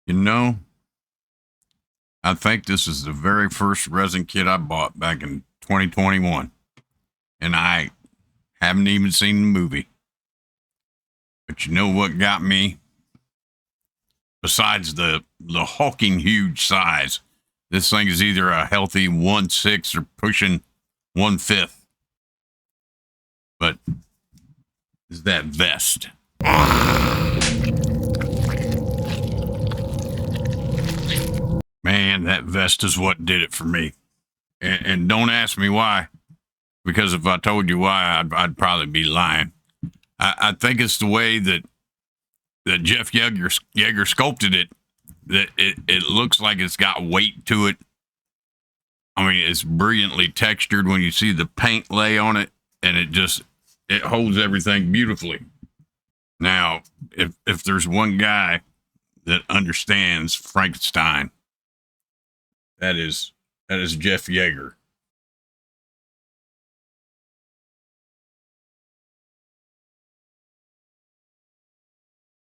You know, I think this is the very first resin kit I bought back in 2021, and I haven't even seen the movie. But you know what got me? Besides the hulking huge size, this thing is either a healthy 1/6 or pushing 1/5. But is that vest? Man, that vest is what did it for me. And don't ask me why, because if I told you why, I'd probably be lying. I think it's the way that Jeff Yagher sculpted it. That it looks like it's got weight to it. I mean, it's brilliantly textured when you see the paint lay on it, and it holds everything beautifully. Now, if there's one guy that understands Frankenstein, that is Jeff Yagher.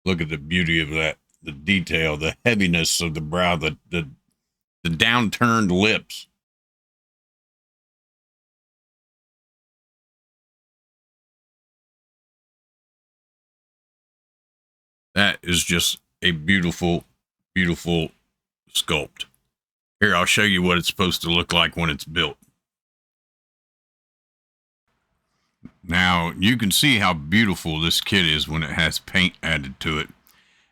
Look at the beauty of that, the detail, the heaviness of the brow, the downturned lips. That is just a beautiful, beautiful sculpt. Here, I'll show you what it's supposed to look like when it's built. Now, you can see how beautiful this kit is when it has paint added to it.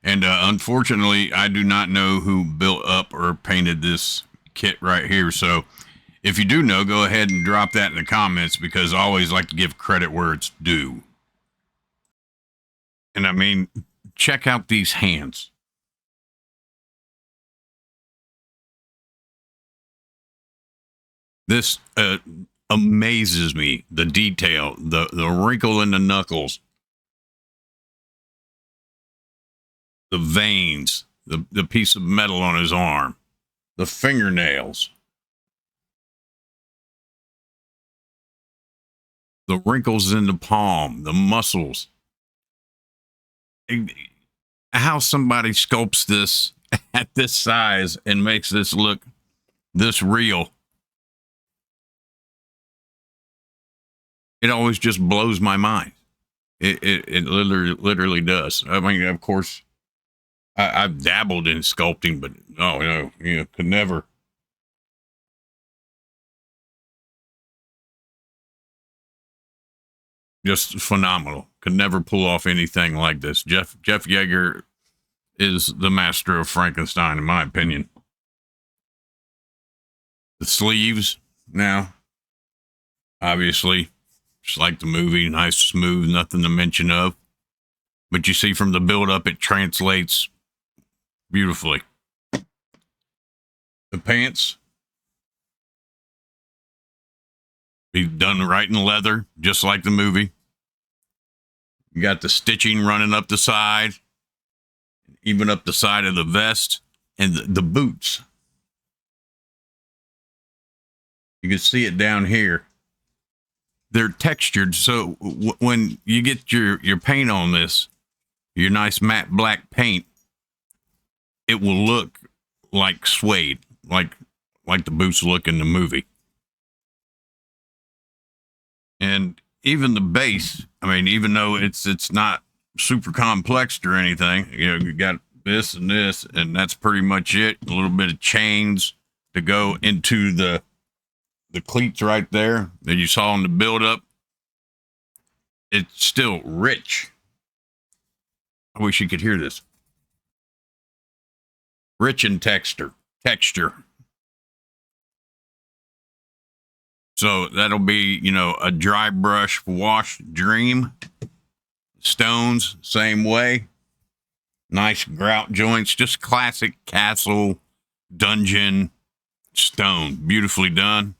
And unfortunately, I do not know who built up or painted this kit right here. So if you do know, go ahead and drop that in the comments, because I always like to give credit where it's due. And I mean, check out these hands. This amazes me, the detail, the wrinkle in the knuckles, the veins, the piece of metal on his arm, the fingernails, the wrinkles in the palm, the muscles. How somebody sculpts this at this size and makes this look this real. It always just blows my mind. It literally does. I mean, of course, I've dabbled in sculpting, but oh no, could never. Just phenomenal. Could never pull off anything like this. Jeff Yagher is the master of Frankenstein, in my opinion. The sleeves now, obviously, just like the movie, nice, smooth, nothing to mention of. But you see from the build-up, it translates beautifully. The pants, be done right in leather, just like the movie. You got the stitching running up the side, even up the side of the vest, and the boots. You can see it down here. They're textured, so when you get your paint on this, your nice matte black paint, it will look like suede, like the boots look in the movie. And even the base, I mean, even though it's not super complex or anything, you got this, and that's pretty much it. A little bit of chains to go into the cleats right there that you saw in the build-up. It's still rich. I wish you could hear this. Rich in texture. So that'll be, a dry brush wash dream. Stones, same way. Nice grout joints, just classic castle dungeon stone. Beautifully done.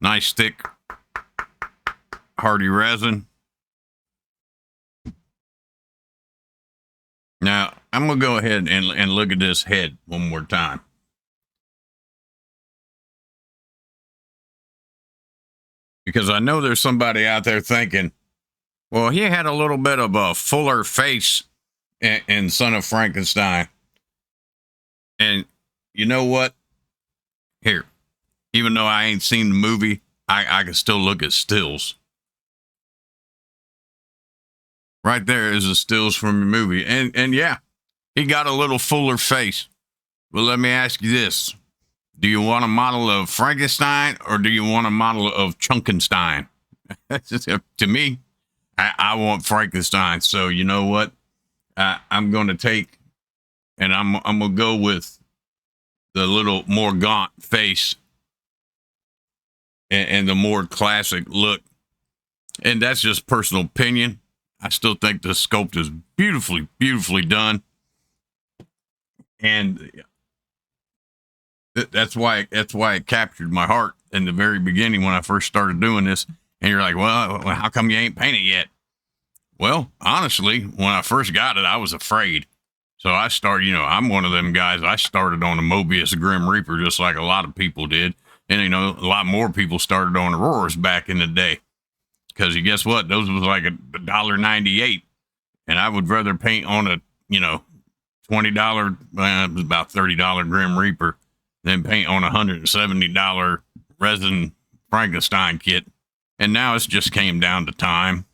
Nice thick, hardy resin. Now, I'm going to go ahead and look at this head one more time. Because I know there's somebody out there thinking, well, he had a little bit of a fuller face in Son of Frankenstein. And you know what? Here, even though I ain't seen the movie, I can still look at stills. Right there is the stills from the movie. And yeah, he got a little fuller face. But let me ask you this. Do you want a model of Frankenstein or do you want a model of Chunkenstein? To me, I want Frankenstein. So you know what? I'm going to take, and I'm going to go with the little more gaunt face and the more classic look. And that's just personal opinion. I still think the sculpt is beautifully, beautifully done. And that's why it captured my heart in the very beginning when I first started doing this. And you're like, well, how come you ain't painted yet? Well, honestly, when I first got it, I was afraid. So I started, I'm one of them guys. I started on the Mobius Grim Reaper just like a lot of people did. And, a lot more people started on Auroras back in the day. Because you guess what? Those was like $1.98. And I would rather paint on a, $20, about $30 Grim Reaper than paint on a $170 Resin Frankenstein kit. And now it's just came down to time.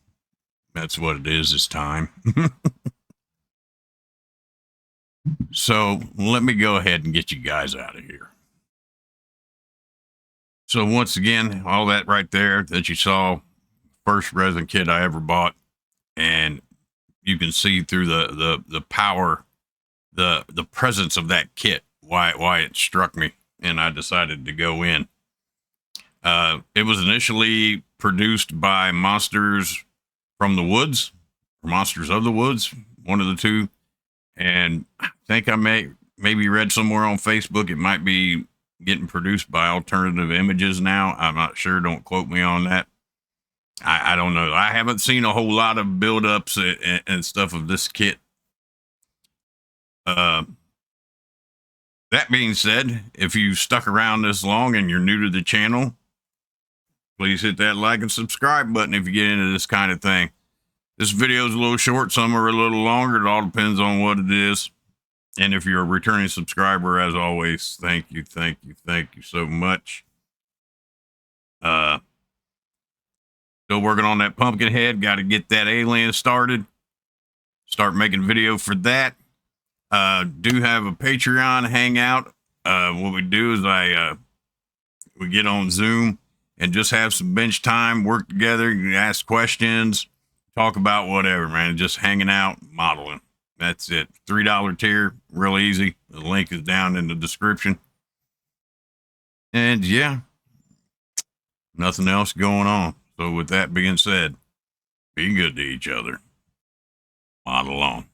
That's what it is, it's time. So let me go ahead and get you guys out of here. So once again, all that right there that you saw, first resin kit I ever bought, and you can see through the power, the presence of that kit, why it struck me, and I decided to go in. It was initially produced by Monsters from the Woods, or Monsters of the Woods, one of the two, and I think I maybe read somewhere on Facebook it might be getting produced by Alternative Images now. I'm not sure. Don't quote me on that. I don't know. I haven't seen a whole lot of build-ups and stuff of this kit. That being said, if you stuck around this long and you're new to the channel, please hit that like and subscribe button if you get into this kind of thing. This video is a little short. Some are a little longer. It all depends on what it is. And if you're a returning subscriber, as always, thank you so much. Still working on that pumpkin head. Got to get that alien started. Start making video for that. Do have a Patreon hangout. What we do is we get on Zoom and just have some bench time, work together, ask questions, talk about whatever, man. Just hanging out, modeling. That's it. $3 tier, real easy. The link is down in the description. And yeah, nothing else going on. So with that being said, be good to each other. Model on.